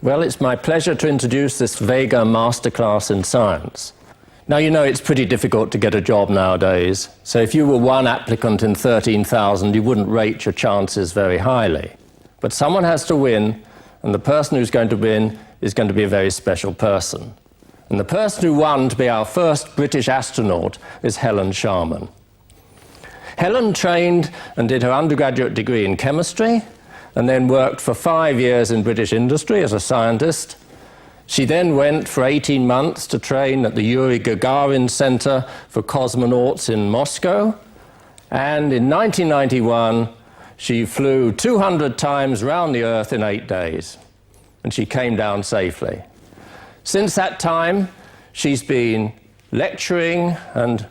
Well, it's my pleasure to introduce this Vega Masterclass in Science. Now, you know it's pretty difficult to get a job nowadays, so if you were one applicant in 13,000, you wouldn't rate your chances very highly. But someone has to win, and the person who's going to win is going to be a very special person. And the person who won to be our first British astronaut is Helen Sharman. Helen trained and did her undergraduate degree in chemistry, and then worked for 5 years in British industry as a scientist. She then went for 18 months to train at the Yuri Gagarin Center for Cosmonauts in Moscow. And in 1991, she flew 200 times round the Earth in 8 days. And she came down safely. Since that time, she's been lecturing and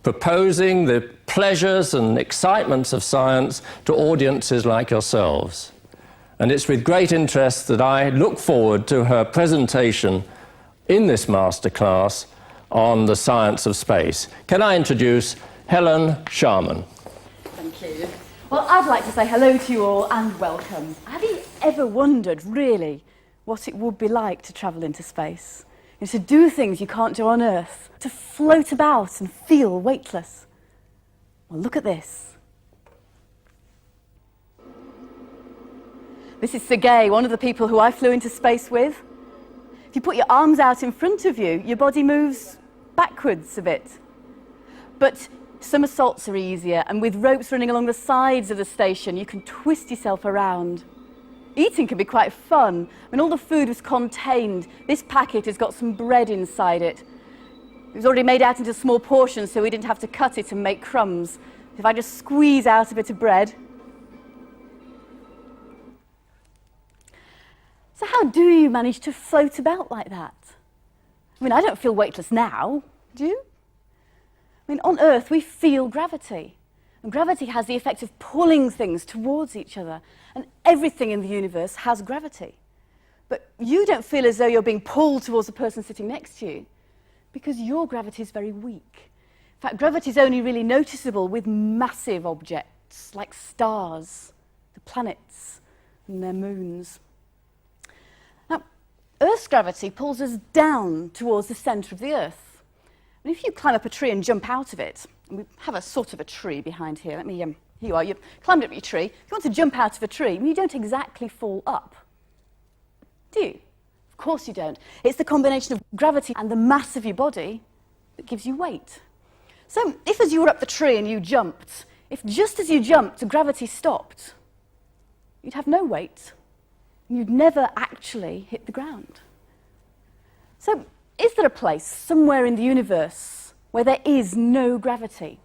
proposing the pleasures and excitements of science to audiences like yourselves. And it's with great interest that I look forward to her presentation in this masterclass on the science of space. Can I introduce Helen Sharman? Thank you. Well, I'd like to say hello to you all and welcome. Have you ever wondered, really, what it would be like to travel into space? You know, to do things you can't do on Earth, to float about and feel weightless? Well, look at this. This is Sergei, one of the people who I flew into space with. If you put your arms out in front of you, your body moves backwards a bit. But somersaults are easier, and with ropes running along the sides of the station, you can twist yourself around. Eating can be quite fun. When all the food was contained, this packet has got some bread inside it. It was already made out into small portions, so we didn't have to cut it and make crumbs. If I just squeeze out a bit of bread. So how do you manage to float about like that? I mean, I don't feel weightless now, do you? I mean, on Earth, we feel gravity. And gravity has the effect of pulling things towards each other. And everything in the universe has gravity. But you don't feel as though you're being pulled towards the person sitting next to you, because your gravity is very weak. In fact, gravity is only really noticeable with massive objects, like stars, the planets, and their moons. Now, Earth's gravity pulls us down towards the centre of the Earth. And if you climb up a tree and jump out of it, and we have a sort of a tree behind here. Here you are, you climbed up your tree. If you want to jump out of a tree, you don't exactly fall up, do you? Of course you don't. It's the combination of gravity and the mass of your body that gives you weight. So if as you were up the tree and you jumped, if just as you jumped, gravity stopped, you'd have no weight. You'd never actually hit the ground. So is there a place somewhere in the universe where there is no gravity?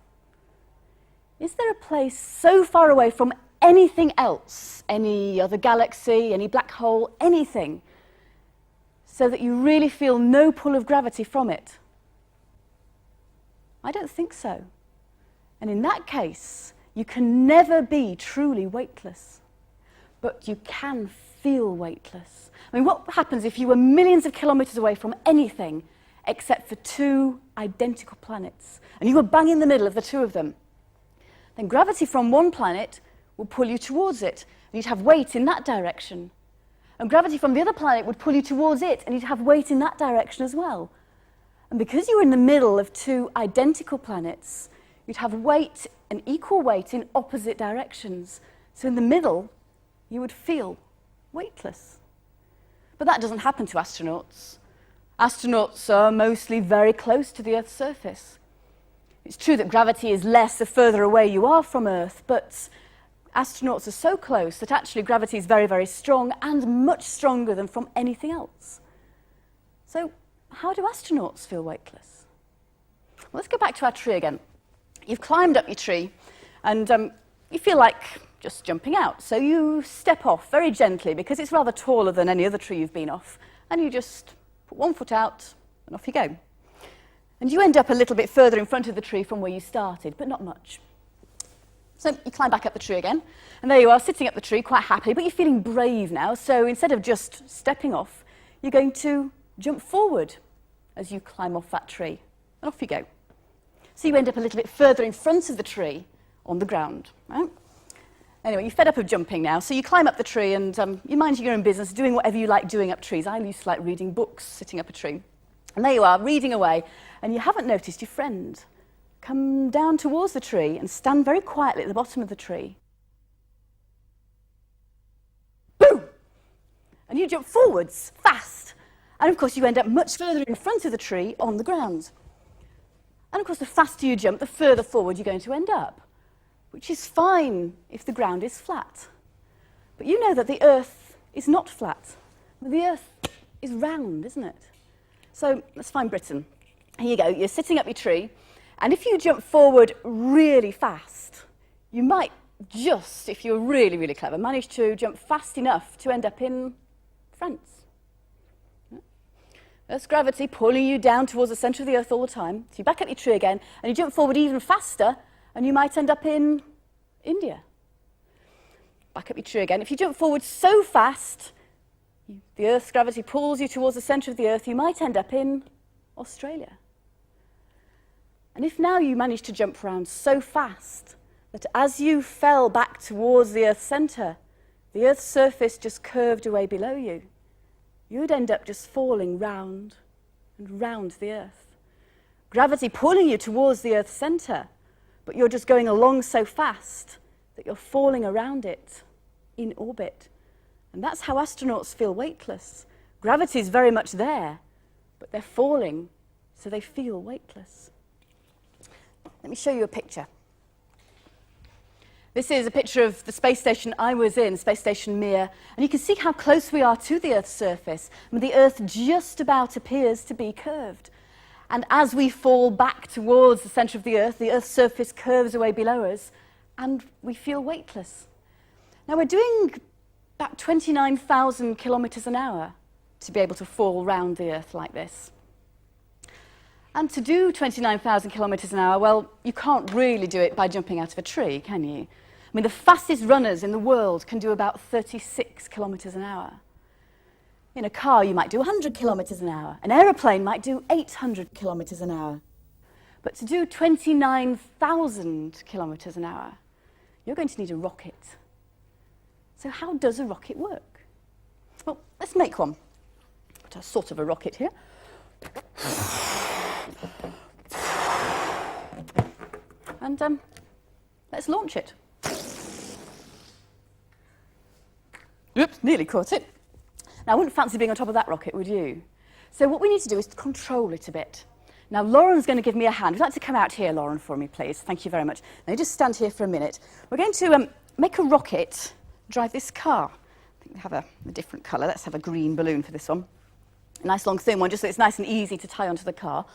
Is there a place so far away from anything else, any other galaxy, any black hole, anything, so that you really feel no pull of gravity from it? I don't think so. And in that case, you can never be truly weightless. But you can feel weightless. I mean, what happens if you were millions of kilometers away from anything except for 2 identical planets, and you were bang in the middle of the 2 of them? Then gravity from one planet will pull you towards it, and you'd have weight in that direction. And gravity from the other planet would pull you towards it, and you'd have weight in that direction as well. And because you were in the middle of 2 identical planets, you'd have weight and equal weight in opposite directions. So in the middle, you would feel weightless. But that doesn't happen to astronauts. Astronauts are mostly very close to the Earth's surface. It's true that gravity is less the further away you are from Earth, but astronauts are so close that actually gravity is very, very strong and much stronger than from anything else. So how do astronauts feel weightless? Well, let's go back to our tree again. You've climbed up your tree and you feel like just jumping out. So you step off very gently because it's rather taller than any other tree you've been off, and you just put one foot out and off you go. And you end up a little bit further in front of the tree from where you started, but not much. So you climb back up the tree again, and there you are, sitting up the tree, quite happy, but you're feeling brave now, so instead of just stepping off, you're going to jump forward as you climb off that tree, and off you go. So you end up a little bit further in front of the tree on the ground, right? Anyway, you're fed up of jumping now, so you climb up the tree and you mind your own business, doing whatever you like doing up trees. I used to like reading books, sitting up a tree. And there you are, reading away, and you haven't noticed your friend come down towards the tree and stand very quietly at the bottom of the tree. Boom! And you jump forwards, fast. And of course you end up much further in front of the tree on the ground. And of course the faster you jump, the further forward you're going to end up, which is fine if the ground is flat. But you know that the Earth is not flat. The Earth is round, isn't it? So let's find Britain. Here you go, you're sitting up your tree, and if you jump forward really fast, you might just, if you're really, really clever, manage to jump fast enough to end up in France. Earth's gravity pulling you down towards the centre of the Earth all the time. So you back up your tree again, and you jump forward even faster, and you might end up in India. Back up your tree again. If you jump forward so fast, the Earth's gravity pulls you towards the centre of the Earth, you might end up in Australia. And if now you manage to jump around so fast that as you fell back towards the Earth's centre, the Earth's surface just curved away below you, you'd end up just falling round and round the Earth. Gravity pulling you towards the Earth's centre, but you're just going along so fast that you're falling around it in orbit. And that's how astronauts feel weightless. Gravity is very much there, but they're falling, so they feel weightless. Let me show you a picture. This is a picture of the space station I was in, Space Station Mir, and you can see how close we are to the Earth's surface. And the Earth just about appears to be curved. And as we fall back towards the centre of the Earth's surface curves away below us, and we feel weightless. Now we're doing about 29,000 kilometres an hour to be able to fall round the Earth like this. And to do 29,000 kilometres an hour, well, you can't really do it by jumping out of a tree, can you? I mean, the fastest runners in the world can do about 36 kilometres an hour. In a car, you might do 100 kilometres an hour. An aeroplane might do 800 kilometres an hour. But to do 29,000 kilometres an hour, you're going to need a rocket. So how does a rocket work? Well, let's make one. Got a sort of a rocket here. And let's launch it. Oops, nearly caught it. Now, I wouldn't fancy being on top of that rocket, would you? So what we need to do is to control it a bit. Now, Lauren's going to give me a hand. Would you like to come out here, Lauren, for me, please? Thank you very much. Now, you just stand here for a minute. We're going to make a rocket drive this car. I think we have a different colour. Let's have a green balloon for this one. A nice long thin one, just so it's nice and easy to tie onto the car.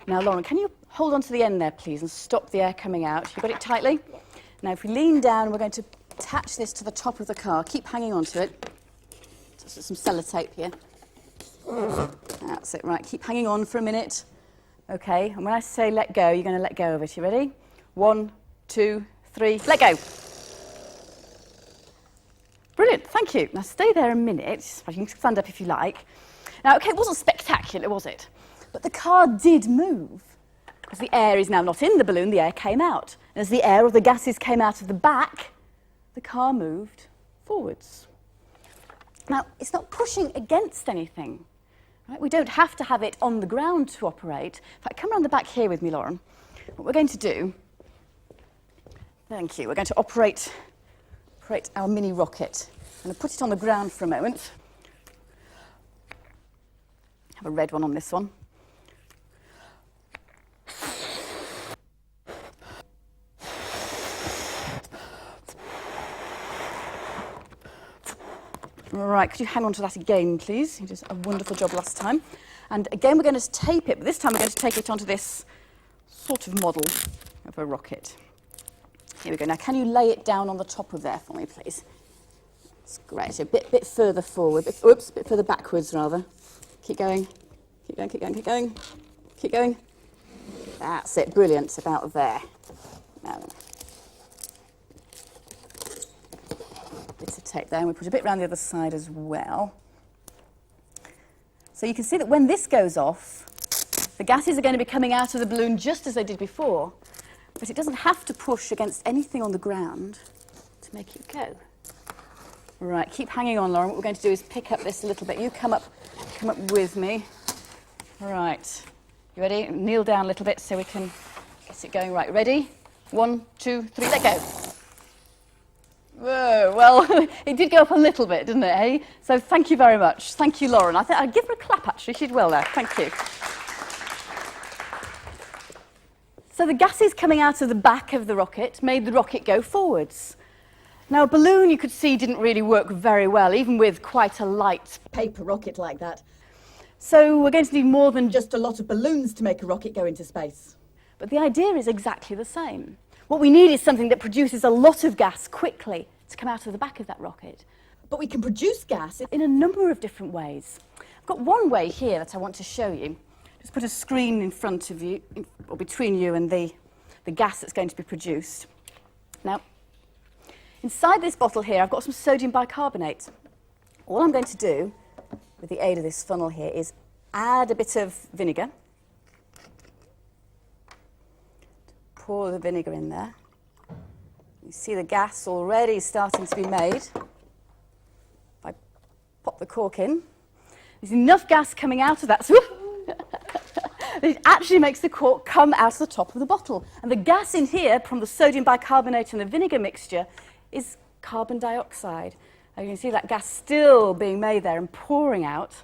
Now, Lauren, can you hold on to the end there, please, and stop the air coming out? You've got it tightly? Now, if we lean down, we're going to attach this to the top of the car. Keep hanging on to it. Just some sellotape here. That's it, right. Keep hanging on for a minute. Okay, and when I say let go, you're going to let go of it. You ready? 1, 2, 3, let go. Brilliant, thank you. Now, stay there a minute. You can stand up if you like. Now, okay, it wasn't spectacular, was it? But the car did move, because the air is now not in the balloon, the air came out. And as the air or the gases came out of the back, the car moved forwards. Now, it's not pushing against anything. Right? We don't have to have it on the ground to operate. In fact, come around the back here with me, Lauren. What we're going to do, thank you, we're going to operate our mini rocket. I'm going to put it on the ground for a moment. Have a red one on this one. Right, could you hang on to that again, please? You did a wonderful job last time. And again, we're going to tape it, but this time we're going to take it onto this sort of model of a rocket. Here we go. Now, can you lay it down on the top of there for me, please? That's great. So a bit further forward. A bit further backwards, rather. Keep going. Keep going, keep going, keep going. Keep going. That's it. Brilliant. About there. Now, bit of tape there, and we put a bit around the other side as well. So you can see that when this goes off, the gases are going to be coming out of the balloon just as they did before, but it doesn't have to push against anything on the ground to make it go. Right, keep hanging on, Lauren. What we're going to do is pick up this a little bit. You come up with me. Right, you ready? Kneel down a little bit so we can get it going. Right, ready? 1, 2, 3, let go. Whoa, well, it did go up a little bit, didn't it, eh? So thank you very much. Thank you, Lauren. I think I'll give her a clap, actually. She did well there. Thank you. So the gases coming out of the back of the rocket made the rocket go forwards. Now, a balloon, you could see, didn't really work very well, even with quite a light paper rocket like that. So we're going to need more than just a lot of balloons to make a rocket go into space. But the idea is exactly the same. What we need is something that produces a lot of gas quickly to come out of the back of that rocket. But we can produce gas in a number of different ways. I've got one way here that I want to show you. Just put a screen in front of you, or between you and the gas that's going to be produced. Now, inside this bottle here, I've got some sodium bicarbonate. All I'm going to do, with the aid of this funnel here, is add a bit of vinegar. Pour the vinegar in there. You see the gas already starting to be made. If I pop the cork in, there's enough gas coming out of that. So it actually makes the cork come out of the top of the bottle. And the gas in here from the sodium bicarbonate and the vinegar mixture is carbon dioxide. And you can see that gas still being made there and pouring out,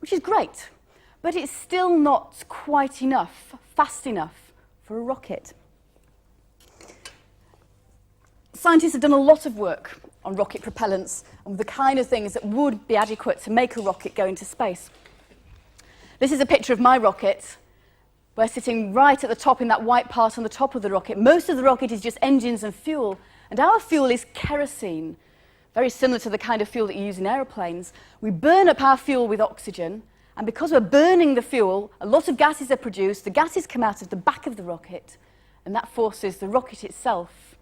which is great. But it's still not quite enough, fast enough for a rocket. Scientists have done a lot of work on rocket propellants and the kind of things that would be adequate to make a rocket go into space. This is a picture of my rocket. We're sitting right at the top in that white part on the top of the rocket. Most of the rocket is just engines and fuel, and our fuel is kerosene, very similar to the kind of fuel that you use in aeroplanes. We burn up our fuel with oxygen, and because we're burning the fuel, a lot of gases are produced. The gases come out of the back of the rocket, and that forces the rocket itself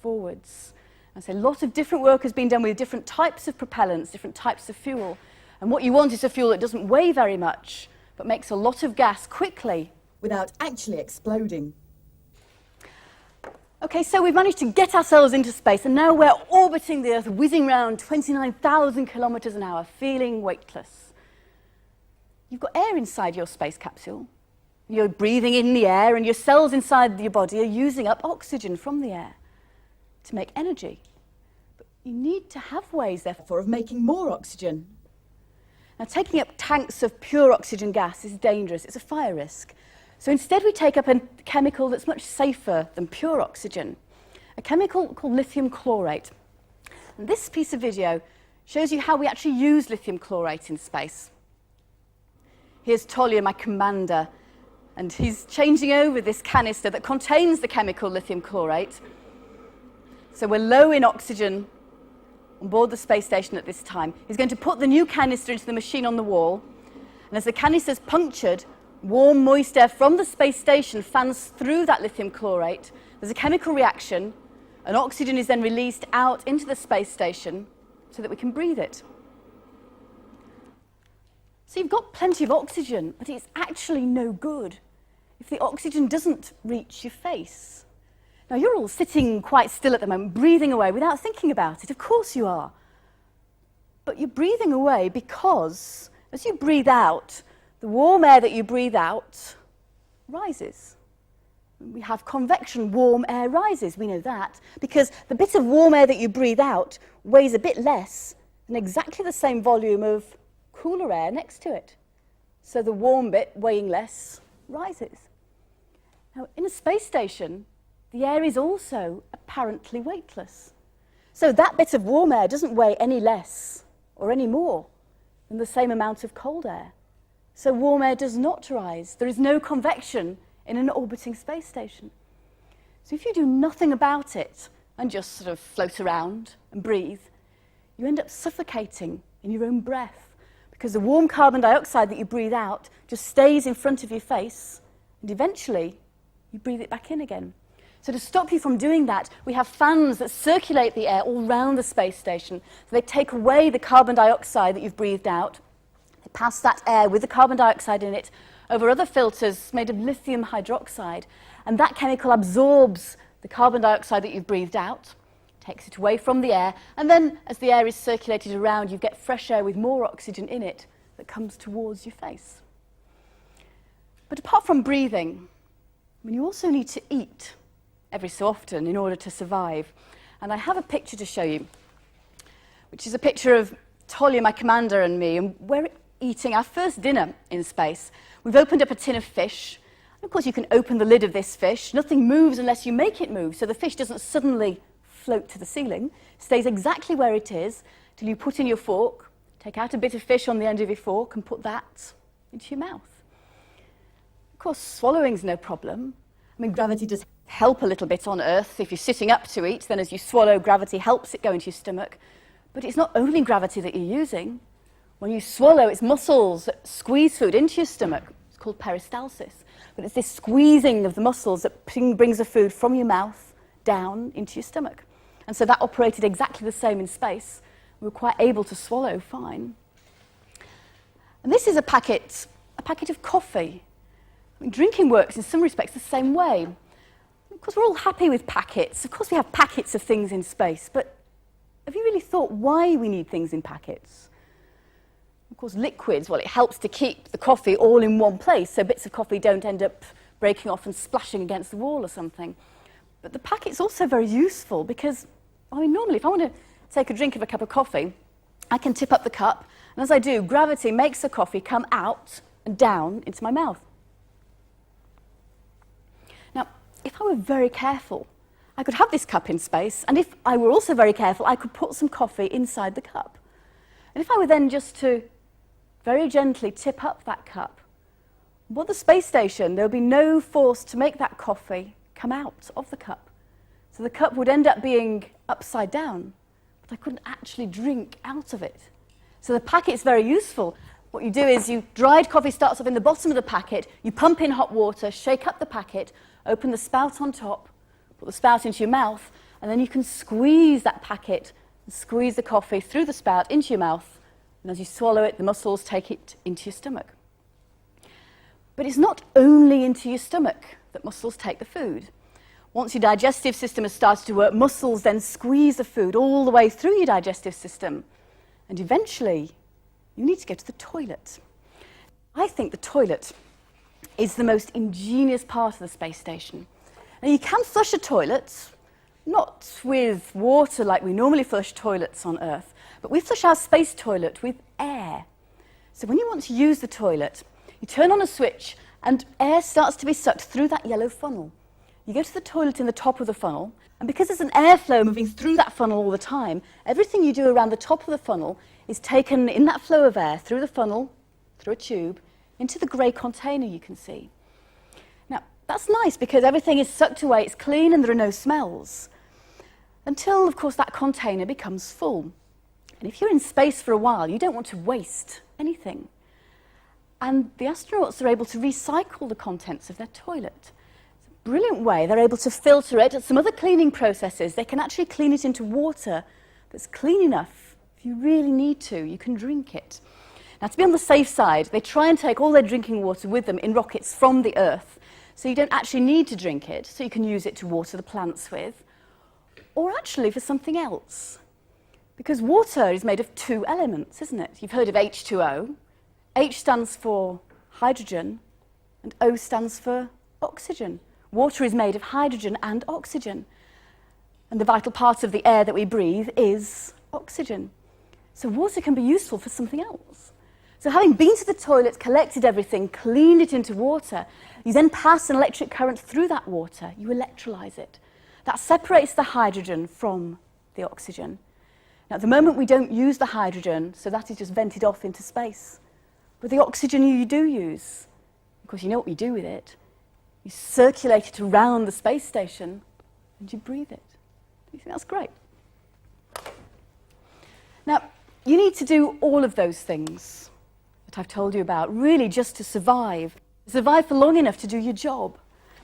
forwards. And so a lot of different work has been done with different types of propellants, different types of fuel. And what you want is a fuel that doesn't weigh very much, but makes a lot of gas quickly without actually exploding. Okay, so we've managed to get ourselves into space, and now we're orbiting the Earth, whizzing around 29,000 kilometers an hour, feeling weightless. You've got air inside your space capsule. You're breathing in the air, and your cells inside your body are using up oxygen from the air to make energy. But you need to have ways, therefore, of making more oxygen. Now, taking up tanks of pure oxygen gas is dangerous. It's a fire risk. So instead, we take up a chemical that's much safer than pure oxygen, a chemical called lithium chlorate. And this piece of video shows you how we actually use lithium chlorate in space. Here's Tolya, my commander, and he's changing over this canister that contains the chemical lithium chlorate. So we're low in oxygen on board the space station at this time. He's going to put the new canister into the machine on the wall, and as the canister's punctured, warm, moist air from the space station fans through that lithium chlorate. There's a chemical reaction, and oxygen is then released out into the space station so that we can breathe it. So you've got plenty of oxygen, but it's actually no good if the oxygen doesn't reach your face. Now, you're all sitting quite still at the moment, breathing away without thinking about it. Of course you are. But you're breathing away because as you breathe out, the warm air that you breathe out rises. We have convection, warm air rises. We know that because the bit of warm air that you breathe out weighs a bit less than exactly the same volume of cooler air next to it. So the warm bit, weighing less, rises. Now, in a space station, the air is also apparently weightless. So that bit of warm air doesn't weigh any less or any more than the same amount of cold air. So warm air does not rise. There is no convection in an orbiting space station. So if you do nothing about it and just sort of float around and breathe, you end up suffocating in your own breath because the warm carbon dioxide that you breathe out just stays in front of your face, and eventually you breathe it back in again. So to stop you from doing that, we have fans that circulate the air all around the space station. So they take away the carbon dioxide that you've breathed out, They pass that air with the carbon dioxide in it over other filters made of lithium hydroxide, and that chemical absorbs the carbon dioxide that you've breathed out, takes it away from the air, and then as the air is circulated around, you get fresh air with more oxygen in it that comes towards your face. But apart from breathing, you also need to eat every so often in order to survive. And I have a picture to show you, which is a picture of Tolya, my commander, and me, and we're eating our first dinner in space. We've opened up a tin of fish. Of course, you can open the lid of this fish. Nothing moves unless you make it move, so the fish doesn't suddenly float to the ceiling. It stays exactly where it is till you put in your fork, take out a bit of fish on the end of your fork, and put that into your mouth. Of course, swallowing's no problem. Gravity does help a little bit on Earth. If you're sitting up to eat, then as you swallow, gravity helps it go into your stomach. But it's not only gravity that you're using. When you swallow, it's muscles that squeeze food into your stomach. It's called peristalsis. But it's this squeezing of the muscles that brings the food from your mouth down into your stomach. And so that operated exactly the same in space. We were quite able to swallow fine. And this is a packet of coffee. Drinking works in some respects the same way. Of course, we're all happy with packets. Of course, we have packets of things in space, but have you really thought why we need things in packets? Of course, liquids, well, it helps to keep the coffee all in one place so bits of coffee don't end up breaking off and splashing against the wall or something. But the packet's also very useful because, normally if I want to take a drink of a cup of coffee, I can tip up the cup, and as I do, gravity makes the coffee come out and down into my mouth. Now, if I were very careful, I could have this cup in space, and if I were also very careful, I could put some coffee inside the cup. And if I were then just to very gently tip up that cup, on the space station, there would be no force to make that coffee come out of the cup. So the cup would end up being upside down, but I couldn't actually drink out of it. So the packet's very useful. What you do is dried coffee starts off in the bottom of the packet, you pump in hot water, shake up the packet, open the spout on top, put the spout into your mouth, and then you can squeeze that packet and squeeze the coffee through the spout into your mouth, and as you swallow it, the muscles take it into your stomach. But it's not only into your stomach that muscles take the food. Once your digestive system has started to work, muscles then squeeze the food all the way through your digestive system, and eventually you need to go to the toilet. I think the toilet is the most ingenious part of the space station. Now, you can flush a toilet, not with water like we normally flush toilets on Earth, but we flush our space toilet with air. So when you want to use the toilet, you turn on a switch and air starts to be sucked through that yellow funnel. You go to the toilet in the top of the funnel, and because there's an airflow moving through that funnel all the time, everything you do around the top of the funnel is taken in that flow of air through the funnel, through a tube, into the grey container you can see. Now, that's nice because everything is sucked away, it's clean, and there are no smells. Until, of course, that container becomes full. And if you're in space for a while, you don't want to waste anything. And the astronauts are able to recycle the contents of their toilet. It's a brilliant way. They're able to filter it. At some other cleaning processes, they can actually clean it into water that's clean enough. If you really need to, you can drink it. Now, to be on the safe side, they try and take all their drinking water with them in rockets from the Earth, so you don't actually need to drink it, so you can use it to water the plants with, or actually for something else. Because water is made of two elements, isn't it? You've heard of H2O. H stands for hydrogen, and O stands for oxygen. Water is made of hydrogen and oxygen. And the vital part of the air that we breathe is oxygen. So water can be useful for something else. So having been to the toilet, collected everything, cleaned it into water, you then pass an electric current through that water. You electrolyse it. That separates the hydrogen from the oxygen. Now, at the moment, we don't use the hydrogen, so that is just vented off into space. But the oxygen you do use, of course, you know what you do with it. You circulate it around the space station, and you breathe it. You think that's great? Now, you need to do all of those things that I've told you about, really just to survive. Survive for long enough to do your job.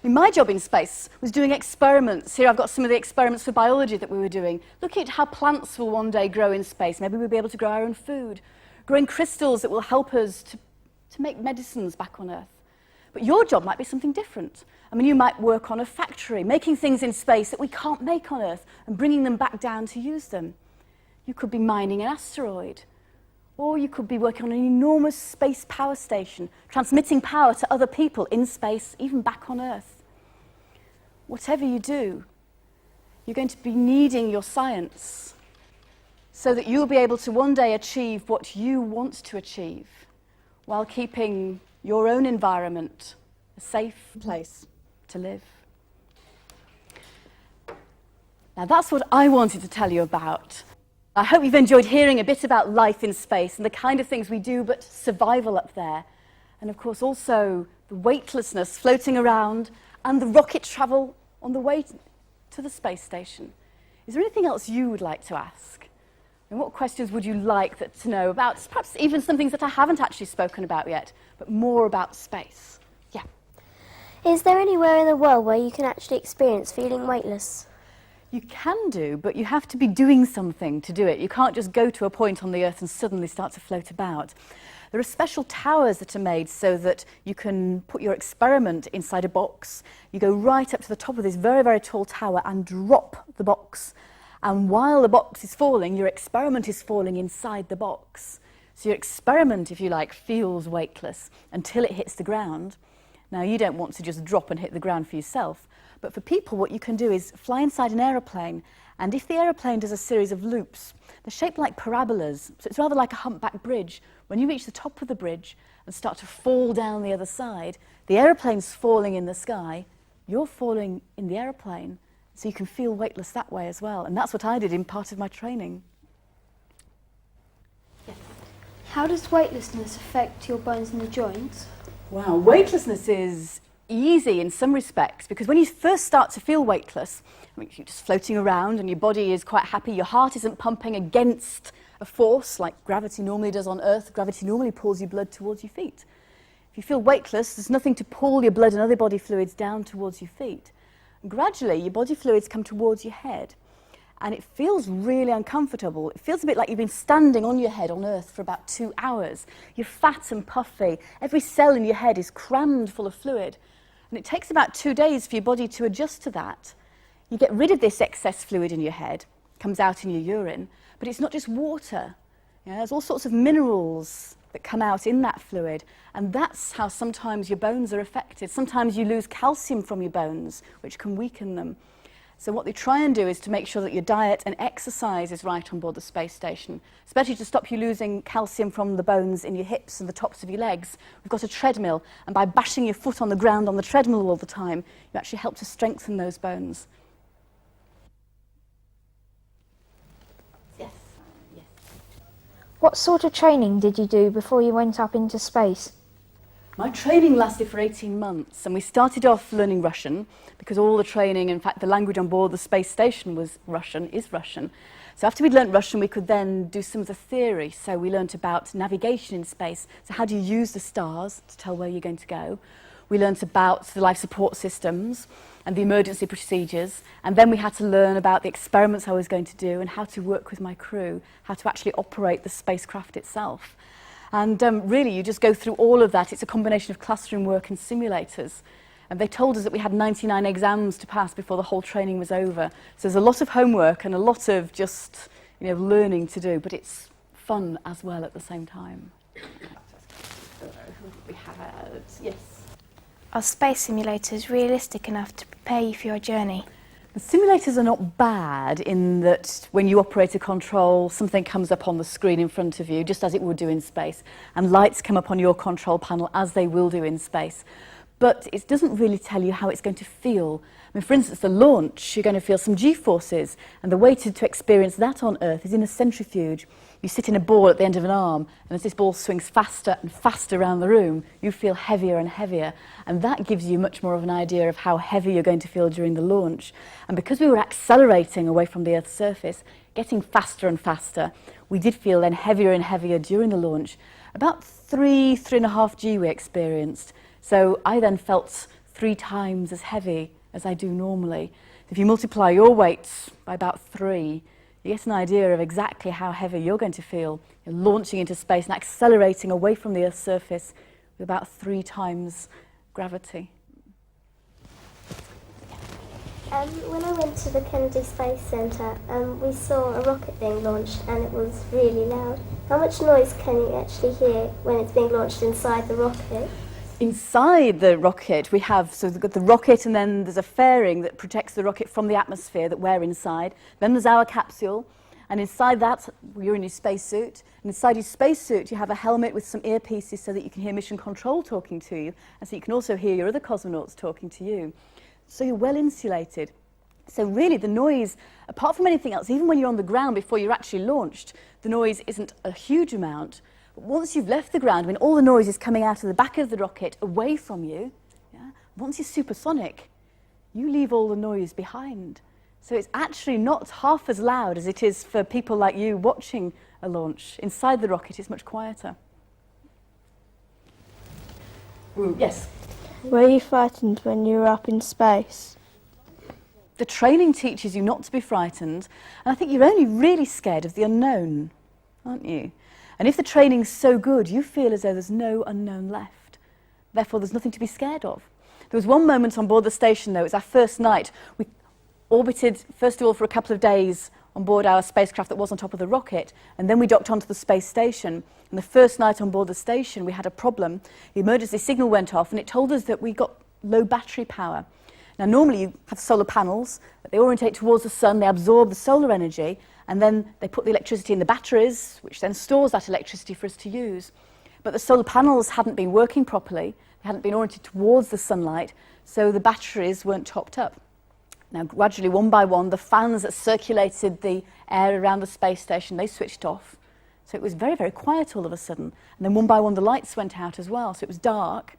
I mean, my job in space was doing experiments. Here I've got some of the experiments for biology that we were doing, looking at how plants will one day grow in space. Maybe we'll be able to grow our own food. growing crystals that will help us to make medicines back on Earth. But your job might be something different. I mean, you might work on a factory, making things in space that we can't make on Earth and bringing them back down to use them. You could be mining an asteroid, or you could be working on an enormous space power station, transmitting power to other people in space, even back on Earth. Whatever you do, you're going to be needing your science so that you'll be able to one day achieve what you want to achieve while keeping your own environment a safe place to live. Now that's what I wanted to tell you about. I hope you've enjoyed hearing a bit about life in space and the kind of things we do, but survival up there. And of course also the weightlessness floating around and the rocket travel on the way to the space station. Is there anything else you would like to ask? And what questions would you like to know about, perhaps even some things that I haven't actually spoken about yet, but more about space? Yeah. Is there anywhere in the world where you can actually experience feeling weightless? You can do, but you have to be doing something to do it. You can't just go to a point on the Earth and suddenly start to float about. There are special towers that are made so that you can put your experiment inside a box. You go right up to the top of this very, very tall tower and drop the box. And while the box is falling, your experiment is falling inside the box. So your experiment, if you like, feels weightless until it hits the ground. Now, you don't want to just drop and hit the ground for yourself, but for people, what you can do is fly inside an aeroplane, and if the aeroplane does a series of loops, they're shaped like parabolas, so it's rather like a humpback bridge. When you reach the top of the bridge and start to fall down the other side, the aeroplane's falling in the sky, you're falling in the aeroplane, so you can feel weightless that way as well. And that's what I did in part of my training. Yes. How does weightlessness affect your bones and the joints? Wow, weightlessness is easy in some respects, because when you first start to feel weightless, I mean, you're just floating around and your body is quite happy, your heart isn't pumping against a force like gravity normally does on Earth. Gravity normally pulls your blood towards your feet. If you feel weightless, there's nothing to pull your blood and other body fluids down towards your feet. And gradually, your body fluids come towards your head, and it feels really uncomfortable. It feels a bit like you've been standing on your head on Earth for about 2 hours. You're fat and puffy. Every cell in your head is crammed full of fluid. And it takes about 2 days for your body to adjust to that. You get rid of this excess fluid in your head, it comes out in your urine, but it's not just water. You know, there's all sorts of minerals that come out in that fluid, and that's how sometimes your bones are affected. Sometimes you lose calcium from your bones, which can weaken them. So what they try and do is to make sure that your diet and exercise is right on board the space station, especially to stop you losing calcium from the bones in your hips and the tops of your legs. We've got a treadmill, and by bashing your foot on the ground on the treadmill all the time, you actually help to strengthen those bones. Yes. Yes. What sort of training did you do before you went up into space? My training lasted for 18 months, and we started off learning Russian, because all the training, in fact the language on board the space station is Russian. So after we'd learnt Russian, we could then do some of the theory. So we learnt about navigation in space. So how do you use the stars to tell where you're going to go? We learnt about the life support systems and the emergency procedures, and then we had to learn about the experiments I was going to do and how to work with my crew, how to actually operate the spacecraft itself. And really, you just go through all of that. It's a combination of classroom work and simulators. And they told us that we had 99 exams to pass before the whole training was over. So there's a lot of homework and a lot of just, learning to do, but it's fun as well at the same time. We had, yes. Are space simulators realistic enough to prepare you for your journey? The simulators are not bad in that when you operate a control, something comes up on the screen in front of you, just as it would do in space, and lights come up on your control panel as they will do in space. But it doesn't really tell you how it's going to feel. I mean, for instance, the launch, you're going to feel some G-forces, and the way to experience that on Earth is in a centrifuge. You sit in a ball at the end of an arm, and as this ball swings faster and faster around the room, you feel heavier and heavier, and that gives you much more of an idea of how heavy you're going to feel during the launch. And because we were accelerating away from the Earth's surface, getting faster and faster, we did feel then heavier and heavier during the launch. About 3.5 G we experienced. So I then felt 3 times as heavy as I do normally. If you multiply your weight by about 3, you get an idea of exactly how heavy you're going to feel. You're launching into space and accelerating away from the Earth's surface with about 3 times gravity. When I went to the Kennedy Space Centre, we saw a rocket being launched and it was really loud. How much noise can you actually hear when it's being launched inside the rocket? Inside the rocket we have, so we've got the rocket and then there's a fairing that protects the rocket from the atmosphere that we're inside. Then there's our capsule, and inside that you're in your spacesuit. And inside your spacesuit you have a helmet with some earpieces so that you can hear mission control talking to you, and so you can also hear your other cosmonauts talking to you. So you're well insulated. So really the noise, apart from anything else, even when you're on the ground before you're actually launched, the noise isn't a huge amount. But once you've left the ground, when all the noise is coming out of the back of the rocket away from you, once you're supersonic, you leave all the noise behind. So it's actually not half as loud as it is for people like you watching a launch. Inside the rocket it's much quieter. Yes? Were you frightened when you were up in space? The training teaches you not to be frightened, and I think you're only really scared of the unknown, aren't you? And if the training's so good, you feel as though there's no unknown left. Therefore, there's nothing to be scared of. There was one moment on board the station, though. It was our first night. We orbited, first of all, for a couple of days on board our spacecraft that was on top of the rocket, and then we docked onto the space station. And the first night on board the station, we had a problem. The emergency signal went off, and it told us that we got low battery power. Now, normally you have solar panels, but they orientate towards the sun, they absorb the solar energy, and then they put the electricity in the batteries, which then stores that electricity for us to use. But the solar panels hadn't been working properly, they hadn't been oriented towards the sunlight, so the batteries weren't topped up. Now, gradually, one by one, the fans that circulated the air around the space station, they switched off. So it was very, very quiet all of a sudden. And then one by one, the lights went out as well, so it was dark.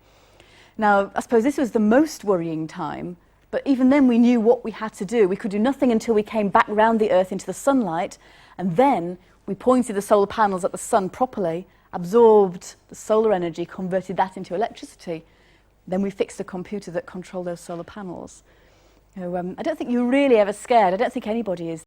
Now, I suppose this was the most worrying time, but even then we knew what we had to do. We could do nothing until we came back round the Earth into the sunlight, and then we pointed the solar panels at the sun properly, absorbed the solar energy, converted that into electricity. Then we fixed the computer that controlled those solar panels. I don't think you're really ever scared. I don't think anybody is.